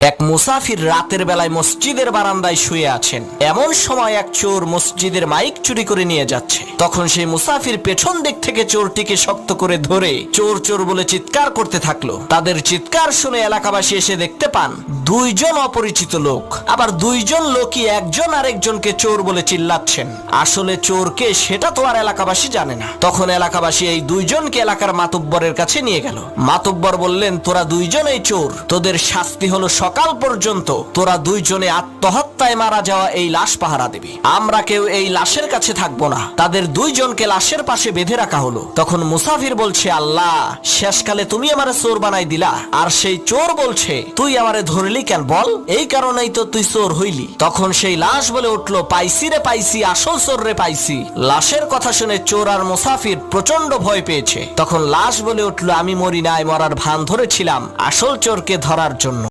এক মুসাফির রাতের বেলায় মসজিদের বারান্দায় শুয়ে আছেন। এমন সময় এক চোর মসজিদের মাইক চুরি করে নিয়ে যাচ্ছে। তখন সেই মুসাফির পেছন দিক থেকে চোরটিকে শক্ত করে ধরে চোর চোর বলে চিৎকার করতে থাকলো। তাদের চিৎকার শুনে এলাকাবাসী এসে দেখতে পান দুইজন অপরিচিত লোক, আবার দুইজন লোকই একজন আরেকজনকে চোর বলে চিল্লাচ্ছেন। আসলে চোরকে সেটা তো আর এলাকাবাসী জানে না। তখন এলাকাবাসী এই দুইজনকে এলাকার মাতব্বরের কাছে নিয়ে গেল। মাতব্বর বললেন, তোরা দুইজনেই চোর, তোদের শাস্তি হলো সকাল পর্যন্ত তোরা দুইজনে আত্মহত্যায় মারা যাওয়া এই লাশ পাহারা দিবি। আমরা কেউ এই লাশের কাছে থাকবো না। তাদের দুইজনকে লাশের পাশে বেঁধে রাখা হলো। তখন মুসাফির বলছে, আল্লাহ, শেষকালে তুমি আমারে চোর বানাই দিলা। আর সেই চোর বলছে, তুই আমারে ধরলি কেন বল? এই কারণেই তো তুই চোর হইলি। তখন সেই লাশ বলে উঠলো, পাইছি রে পাইছি, আসল চোর রে পাইছি। লাশের কথা শুনে চোর আর মুসাফির প্রচন্ড ভয় পেয়েছে। তখন লাশ বলে উঠলো, আমি মরি নাই, মরার ভান ধরেছিলাম আসল চোরকে ধরার জন্য।